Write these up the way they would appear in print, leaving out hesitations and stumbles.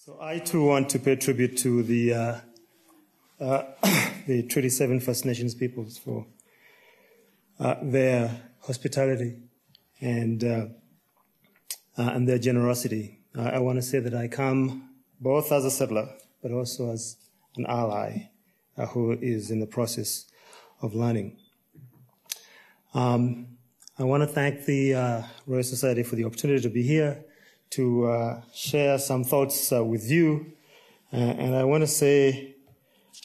So I too want to pay tribute to the 37 First Nations peoples for their hospitality and their generosity. I want to say that I come both as a settler, but also as an ally who is in the process of learning. I want to thank the Royal Society for the opportunity to be here to share some thoughts with you. And I want to say,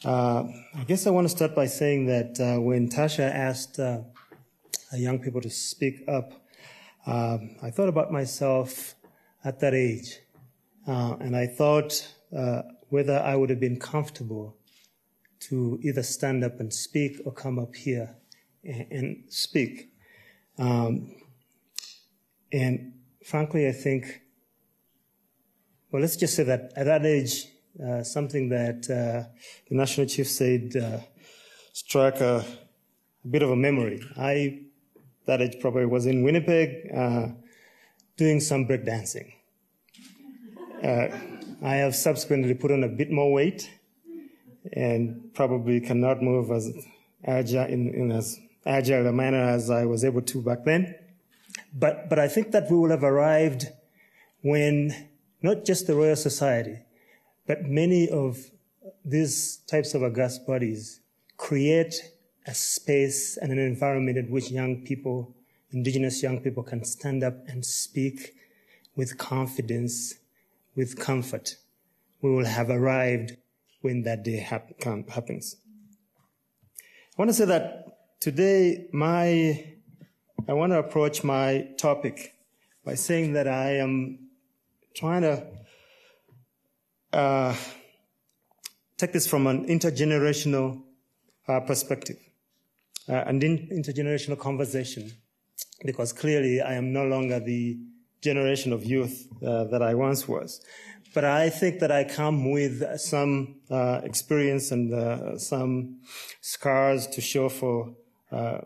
I guess I want to start by saying that when Tasha asked young people to speak up, I thought about myself at that age. And I thought whether I would have been comfortable to either stand up and speak or come up here and speak. And frankly, I think, well, let's just say that at that age, something that the National Chief said struck a bit of a memory. That age probably was in Winnipeg doing some breakdancing. I have subsequently put on a bit more weight and probably cannot move as agile in as agile a manner as I was able to back then. But I think that we will have arrived when not just the Royal Society, but many of these types of august bodies create a space and an environment in which young people, Indigenous young people, can stand up and speak with confidence, with comfort. We will have arrived when that day happens. I want to say that today I want to approach my topic by saying that I am trying to take this from an intergenerational perspective, an intergenerational conversation, because clearly I am no longer the generation of youth that I once was. But I think that I come with some experience and some scars to show for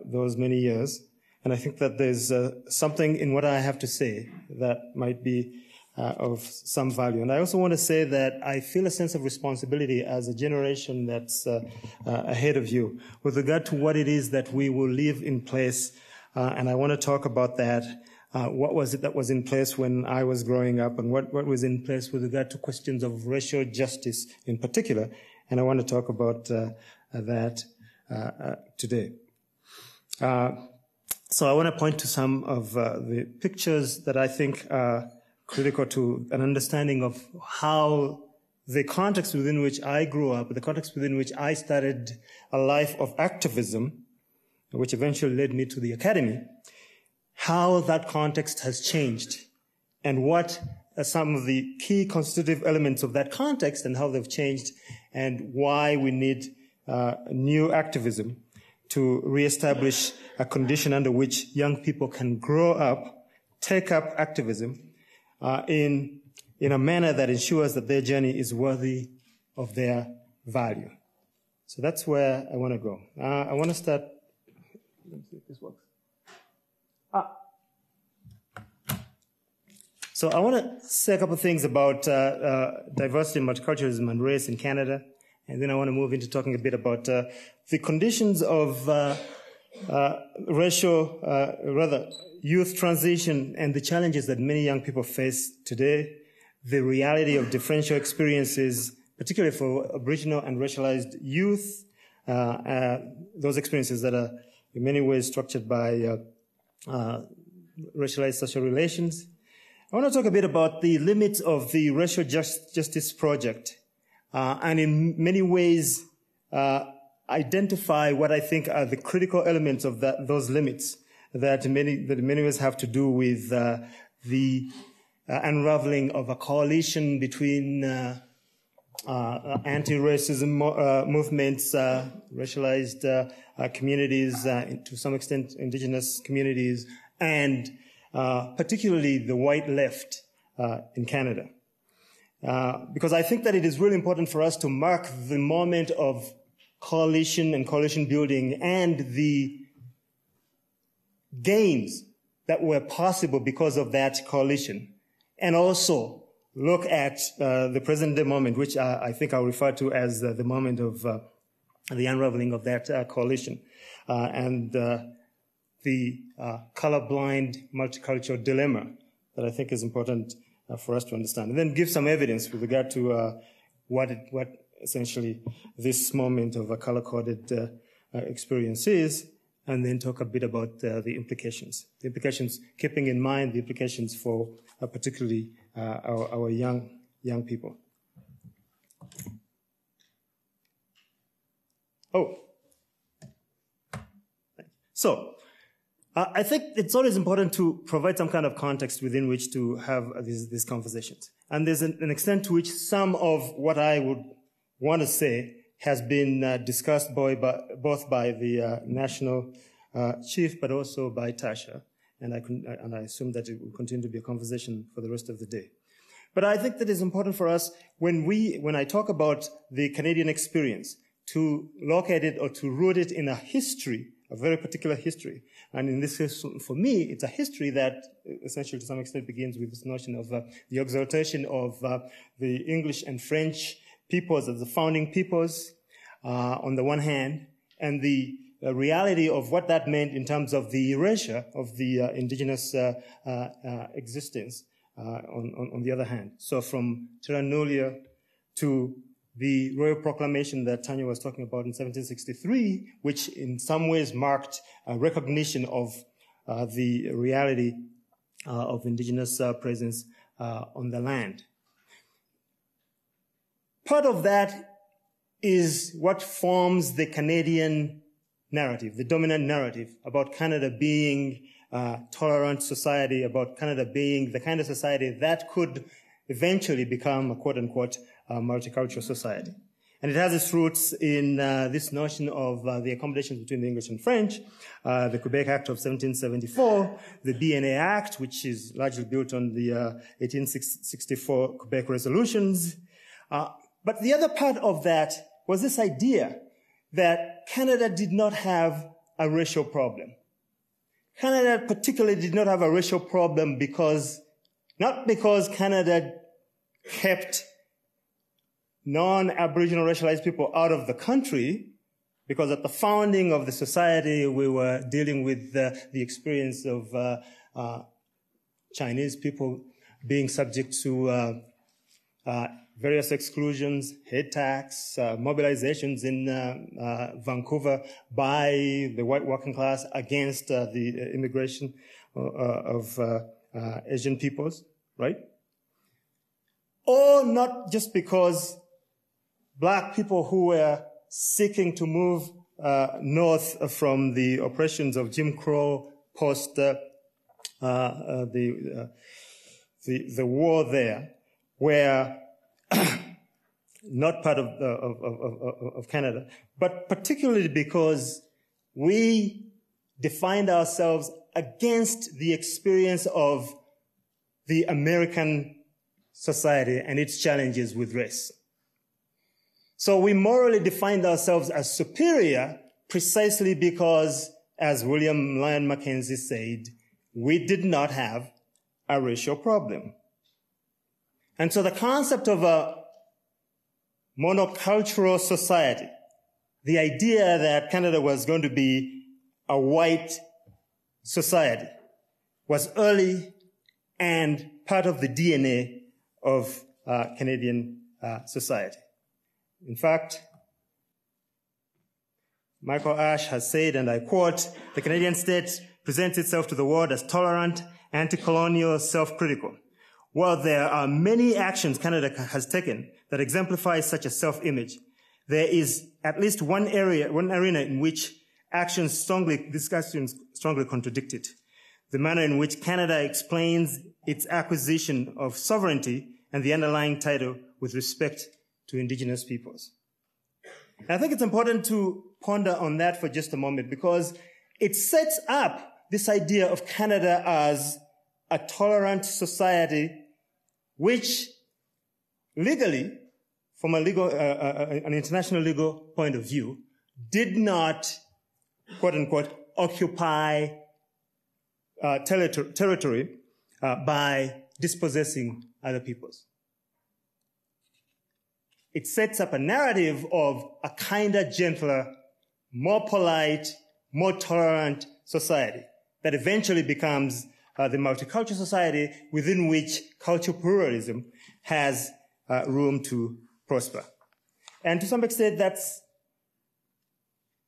those many years. And I think that there's something in what I have to say that might be of some value. And I also want to say that I feel a sense of responsibility as a generation that's ahead of you with regard to what it is that we will leave in place. And I want to talk about that. What was it that was in place when I was growing up, and what was in place with regard to questions of racial justice in particular. And I want to talk about that today. So I want to point to some of the pictures that I think are critical to an understanding of how the context within which I grew up, the context within which I started a life of activism, which eventually led me to the academy, how that context has changed and what are some of the key constitutive elements of that context and how they've changed and why we need new activism to reestablish a condition under which young people can grow up, take up activism in a manner that ensures that their journey is worthy of their value. So that's where I want to go. I want to start. Let me see if this works. So I want to say a couple of things about diversity and multiculturalism and race in Canada, and then I want to move into talking a bit about the conditions of youth transition and the challenges that many young people face today, the reality of differential experiences, particularly for Aboriginal and racialized youth, those experiences that are in many ways structured by racialized social relations. I want to talk a bit about the limits of the racial justice project, and in many ways identify what I think are the critical elements of those limits that in many ways have to do with the unraveling of a coalition between anti-racism movements, racialized communities, to some extent indigenous communities, and particularly the white left in Canada. Because I think that it is really important for us to mark the moment of coalition and coalition building and the gains that were possible because of that coalition, and also look at the present-day moment, which I think I'll refer to as the moment of the unraveling of that coalition, and the colorblind multicultural dilemma that I think is important for us to understand, and then give some evidence with regard to what essentially this moment of a color-coded experience is, and then talk a bit about the implications. The implications, keeping in mind the implications for particularly our young people. So, I think it's always important to provide some kind of context within which to have these conversations. And there's an extent to which some of what I would want to say has been discussed both by the national chief, but also by Tasha. And I assume that it will continue to be a conversation for the rest of the day. But I think that it's important for us, when I talk about the Canadian experience, to locate it or to root it in a history, a very particular history. And in this case, for me, it's a history that essentially to some extent begins with this notion of the exaltation of the English and French peoples as the founding peoples on the one hand, and the reality of what that meant in terms of the erasure of the indigenous existence on the other hand. So from Terra Nullius to the Royal Proclamation that Tanya was talking about in 1763, which in some ways marked a recognition of the reality of indigenous presence on the land. Part of that is what forms the Canadian narrative, the dominant narrative about Canada being a tolerant society, about Canada being the kind of society that could eventually become a quote-unquote multicultural society. And it has its roots in this notion of the accommodations between the English and French, the Quebec Act of 1774, the BNA Act, which is largely built on the 1864 Quebec resolutions. But the other part of that was this idea that Canada did not have a racial problem. Canada particularly did not have a racial problem not because Canada kept non-Aboriginal racialized people out of the country, because at the founding of the society, we were dealing with the experience of Chinese people being subject to various exclusions, head tax, mobilizations in Vancouver by the white working class against the immigration of Asian peoples, right? Or not just because black people who were seeking to move north from the oppressions of Jim Crow post the war there were not part of Canada, but particularly because we defined ourselves against the experience of the American society and its challenges with race. So we morally defined ourselves as superior precisely because, as William Lyon Mackenzie said, we did not have a racial problem. And so the concept of a monocultural society, the idea that Canada was going to be a white society, was early and part of the DNA of Canadian society. In fact, Michael Ash has said, and I quote, "The Canadian state presents itself to the world as tolerant, anti-colonial, self-critical. While there are many actions Canada has taken that exemplify such a self-image, there is at least one arena in which discussions strongly contradict it. The manner in which Canada explains its acquisition of sovereignty and the underlying title with respect to indigenous peoples." And I think it's important to ponder on that for just a moment, because it sets up this idea of Canada as a tolerant society, which legally, from an international legal point of view, did not, quote unquote, occupy territory by dispossessing other peoples. it sets up a narrative of a kinder, gentler, more polite, more tolerant society that eventually becomes the multicultural society within which cultural pluralism has room to prosper. And to some extent, that's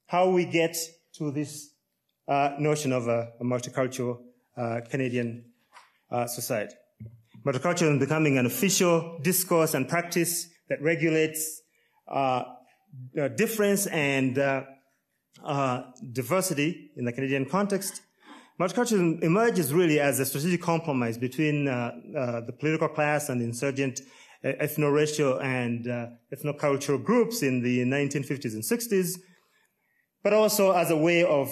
how we get to this notion of a multicultural Canadian society. Multiculturalism becoming an official discourse and practice that regulates difference and diversity in the Canadian context. Multiculturalism emerges really as a strategic compromise between the political class and insurgent ethno-racial and ethno-cultural groups in the 1950s and 60s, but also as a way of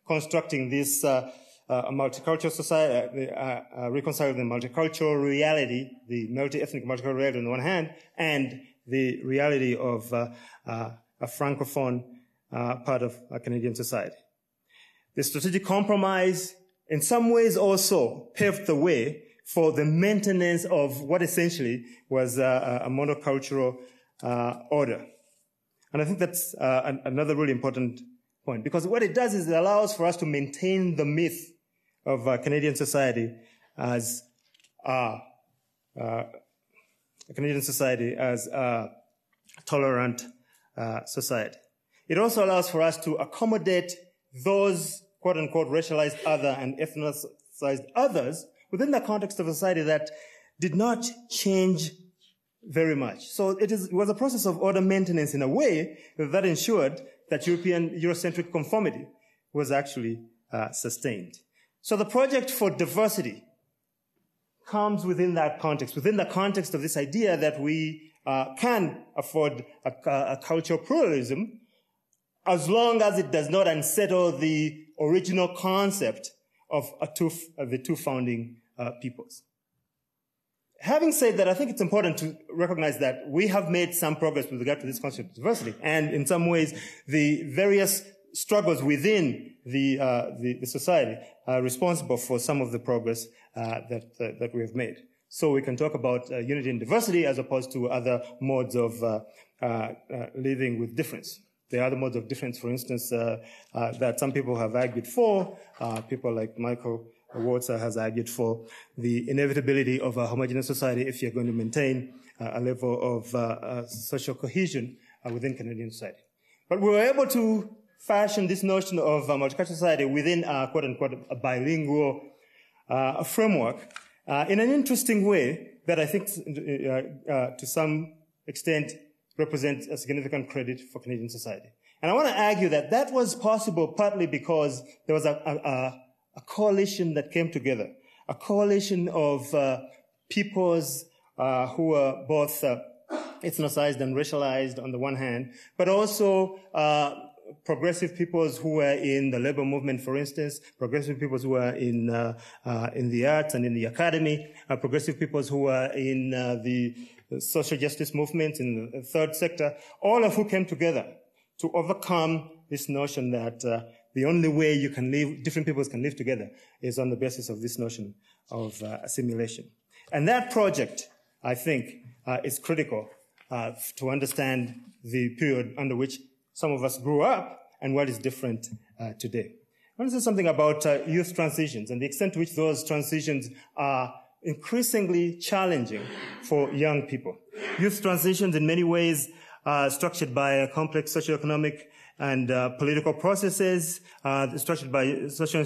constructing this multicultural society, reconciling the multicultural reality, the multi-ethnic multicultural reality on the one hand, and the reality of a francophone part of a Canadian society. The strategic compromise in some ways also paved the way for the maintenance of what essentially was a monocultural order. And I think that's another really important point, because what it does is it allows for us to maintain the myth of Canadian society as a tolerant society. It also allows for us to accommodate those quote-unquote racialized other and ethnicized others within the context of a society that did not change very much. So it was a process of order maintenance in a way that ensured that Eurocentric conformity was actually sustained. So the project for diversity comes within that context, within the context of this idea that we can afford a cultural pluralism as long as it does not unsettle the original concept of the two founding peoples. Having said that, I think it's important to recognize that we have made some progress with regard to this concept of diversity, and in some ways, the various struggles within the society are responsible for some of the progress that we have made. So we can talk about unity and diversity as opposed to other modes of living with difference. There are other modes of difference, for instance, that some people have argued for. People like Michael Walzer has argued for the inevitability of a homogeneous society if you're going to maintain a level of social cohesion within Canadian society. But we were able to fashion this notion of a multicultural society within a quote-unquote a bilingual framework in an interesting way that I think to some extent represents a significant credit for Canadian society. And I want to argue that that was possible partly because there was a coalition that came together, a coalition of peoples who were both ethnicized and racialized on the one hand, but also progressive peoples who were in the labor movement, for instance, progressive peoples who were in the arts and in the academy, progressive peoples who were in the social justice movement in the third sector, all of who came together to overcome this notion that the only way you can live, different peoples can live together, is on the basis of this notion of assimilation. And that project, I think, is critical to understand the period under which some of us grew up and what is different today. I want to say something about youth transitions and the extent to which those transitions are increasingly challenging for young people. Youth transitions in many ways are structured by complex socioeconomic and political processes, structured by social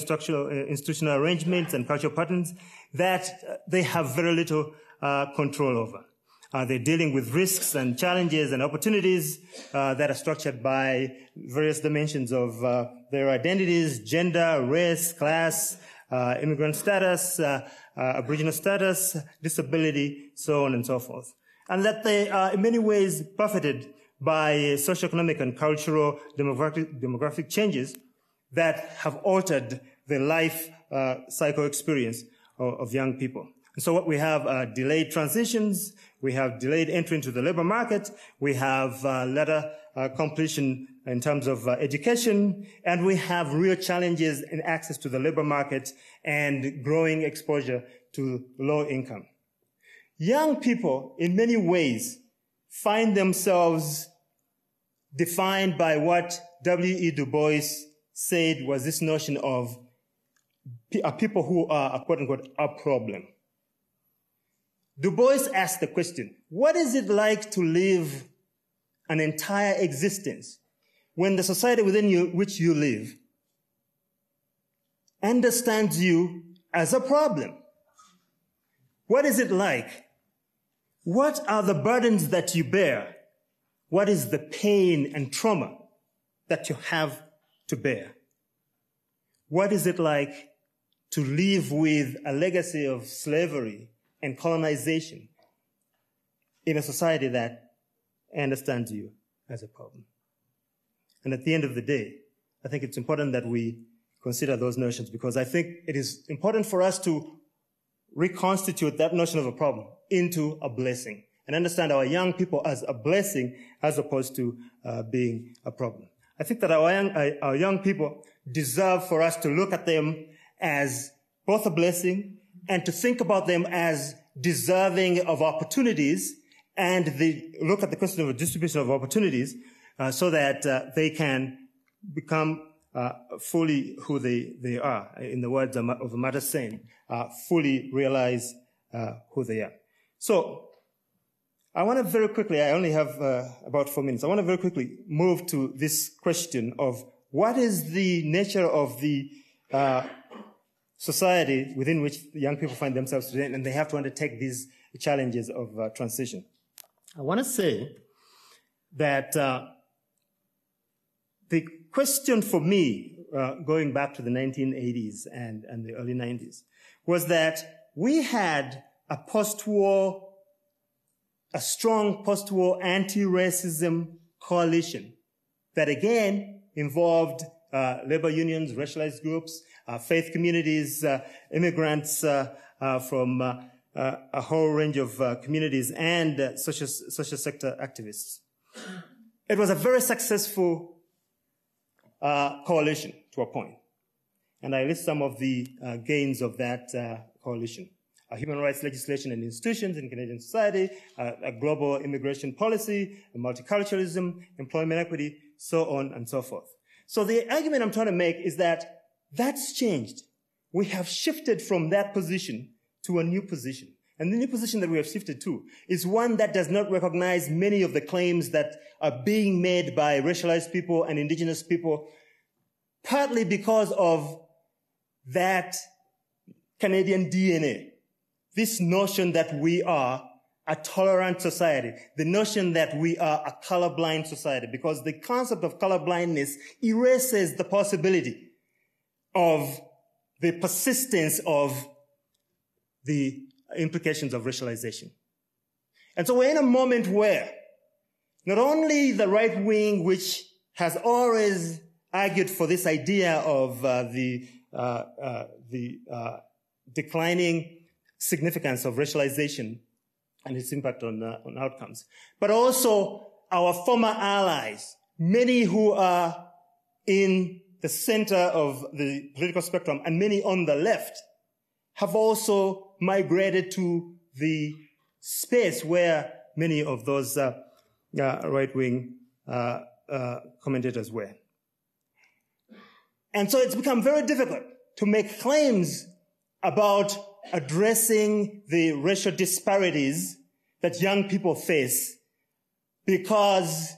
and institutional arrangements and cultural patterns that they have very little control over. They're dealing with risks and challenges and opportunities that are structured by various dimensions of their identities, gender, race, class, immigrant status, Aboriginal status, disability, so on and so forth. And that they are in many ways buffeted by socioeconomic and cultural demographic changes that have altered the life cycle experience of young people. And so what we have are delayed transitions, we have delayed entry into the labor market, we have later completion in terms of education, and we have real challenges in access to the labor market and growing exposure to low income. young people, in many ways, find themselves defined by what W.E. Du Bois said was this notion of people who are, quote-unquote, a problem. Du Bois asked the question, what is it like to live an entire existence when the society within which you live understands you as a problem? What is it like? What are the burdens that you bear? What is the pain and trauma that you have to bear? What is it like to live with a legacy of slavery and colonization in a society that understands you as a problem? And at the end of the day, I think it's important that we consider those notions, because I think it is important for us to reconstitute that notion of a problem into a blessing and understand our young people as a blessing as opposed to being a problem. I think that our young people deserve for us to look at them as both a blessing and to think about them as deserving of opportunities, and look at the question of a distribution of opportunities so that they can become fully who they are. In the words of Mata Sen, fully realize who they are. So I want to very quickly, I only have about 4 minutes, I want to very quickly move to this question of what is the nature of the society within which the young people find themselves today, and they have to undertake these challenges of transition. I want to say that the question for me, going back to the 1980s and the early 90s, was that we had a strong post-war anti-racism coalition that again involved labor unions, racialized groups, faith communities, immigrants from a whole range of communities, and social sector activists. It was a very successful coalition to a point. And I list some of the gains of that coalition. Human rights legislation and institutions in Canadian society, a global immigration policy, multiculturalism, employment equity, so on and so forth. So the argument I'm trying to make is that that's changed. We have shifted from that position to a new position. And the new position that we have shifted to is one that does not recognize many of the claims that are being made by racialized people and indigenous people, partly because of that Canadian DNA. This notion that we are a tolerant society, the notion that we are a colorblind society, because the concept of colorblindness erases the possibility of the persistence of the implications of racialization. And so we're in a moment where not only the right wing, which has always argued for this idea of the declining significance of racialization and its impact on outcomes, but also our former allies, many who are in the center of the political spectrum and many on the left, have also migrated to the space where many of those right-wing commentators were. And so it's become very difficult to make claims about addressing the racial disparities that young people face, because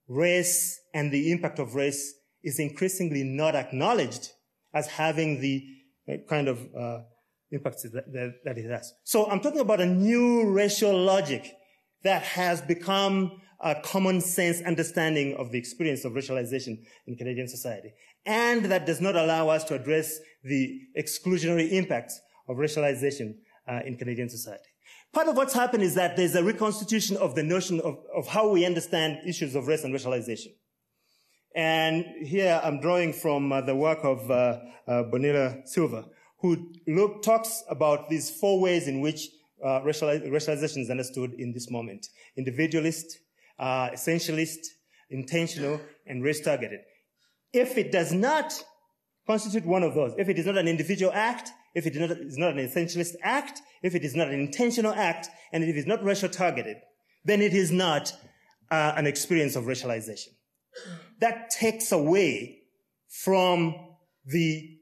race and the impact of race is increasingly not acknowledged as having the kind of impacts that it has. So I'm talking about a new racial logic that has become a common sense understanding of the experience of racialization in Canadian society, and that does not allow us to address the exclusionary impacts of racialization in Canadian society. Part of what's happened is that there's a reconstitution of the notion of how we understand issues of race and racialization. And here I'm drawing from the work of Bonilla Silva, who talks about these 4 ways in which racialization is understood in this moment: individualist, essentialist, intentional, and race-targeted. If it does not constitute one of those, if it is not an individual act if it is not an essentialist act, if it is not an intentional act, and if it is not racial targeted, then it is not an experience of racialization. That takes away from the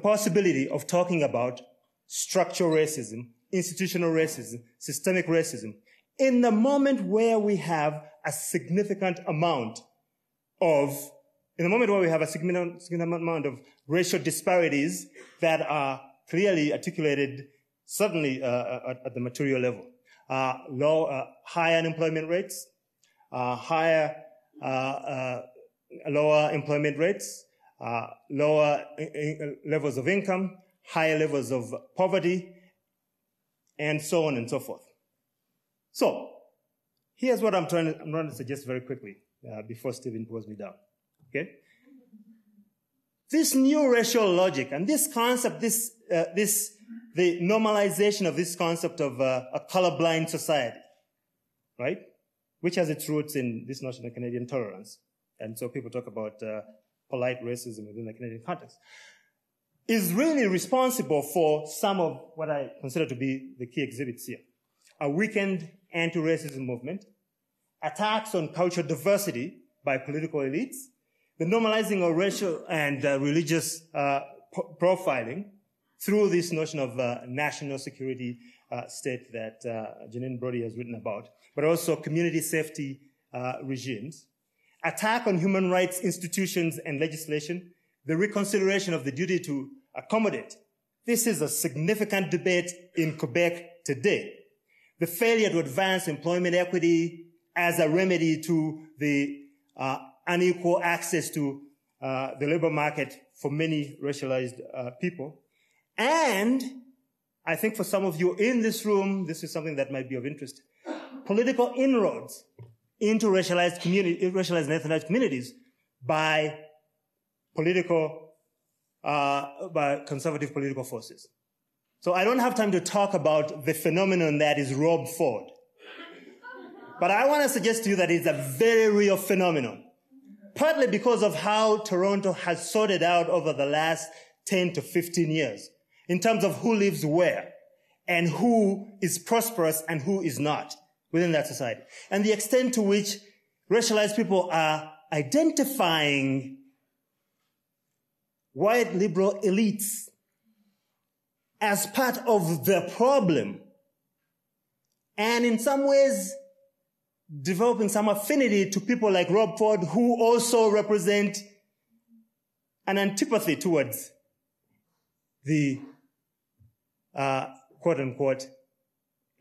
possibility of talking about structural racism, institutional racism, systemic racism, in the moment where we have a significant amount of racial disparities that are clearly articulated, certainly at the material level. High unemployment rates, lower employment rates, lower levels of income, higher levels of poverty, and so on and so forth. So, here's what I'm trying to suggest very quickly before Stephen pulls me down. Okay? This new racial logic and this concept, the normalization of this concept of a colorblind society, right? Which has its roots in this notion of Canadian tolerance. And so people talk about polite racism within the Canadian context, is really responsible for some of what I consider to be the key exhibits here. A weakened anti-racism movement, attacks on cultural diversity by political elites, the normalizing of racial and religious profiling through this notion of national security state that Janine Brody has written about, but also community safety regimes, attack on human rights institutions and legislation, the reconsideration of the duty to accommodate. This is a significant debate in Quebec today. The failure to advance employment equity as a remedy to the unequal access to the labor market for many racialized people. And I think for some of you in this room, this is something that might be of interest. Political inroads into racialized and ethnicized communities by conservative political forces. So I don't have time to talk about the phenomenon that is Rob Ford. But I want to suggest to you that it's a very real phenomenon, partly because of how Toronto has sorted out over the last 10 to 15 years in terms of who lives where and who is prosperous and who is not within that society. And the extent to which racialized people are identifying white liberal elites as part of the problem, and in some ways developing some affinity to people like Rob Ford, who also represent an antipathy towards the quote-unquote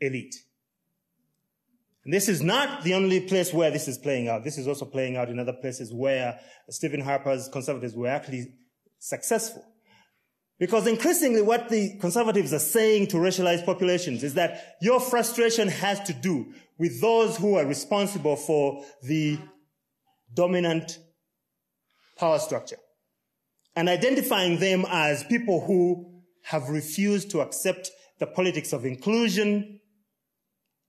elite. And this is not the only place where this is playing out. This is also playing out in other places where Stephen Harper's conservatives were actually successful. Because increasingly what the conservatives are saying to racialized populations is that your frustration has to do with those who are responsible for the dominant power structure, and identifying them as people who have refused to accept the politics of inclusion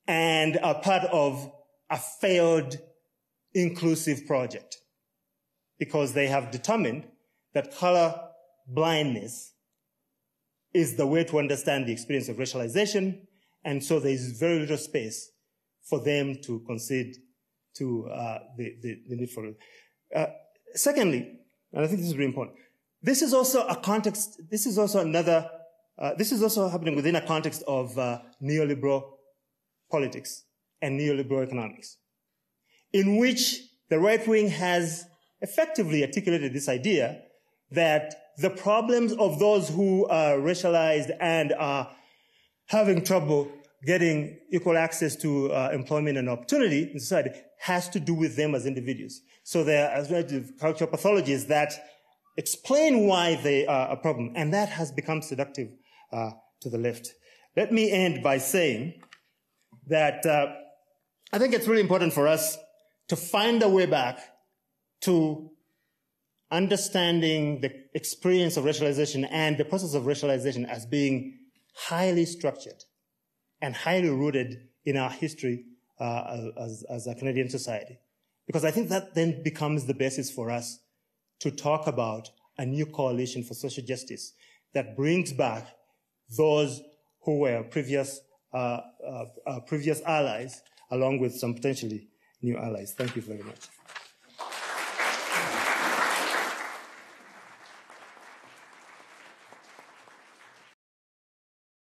and are part of a failed inclusive project, because they have determined that color blindness is the way to understand the experience of racialization, and so there is very little space for them to concede to the need for it. Secondly, and I think this is really important, this is also a context, this is also happening within a context of neoliberal politics and neoliberal economics, in which the right wing has effectively articulated this idea that the problems of those who are racialized and are having trouble getting equal access to employment and opportunity in society has to do with them as individuals. So there are cultural pathologies that explain why they are a problem, and that has become seductive to the left. Let me end by saying that I think it's really important for us to find a way back to understanding the experience of racialization and the process of racialization as being highly structured and highly rooted in our history as a Canadian society. Because I think that then becomes the basis for us to talk about a new coalition for social justice that brings back those who were previous allies, along with some potentially new allies. Thank you very much.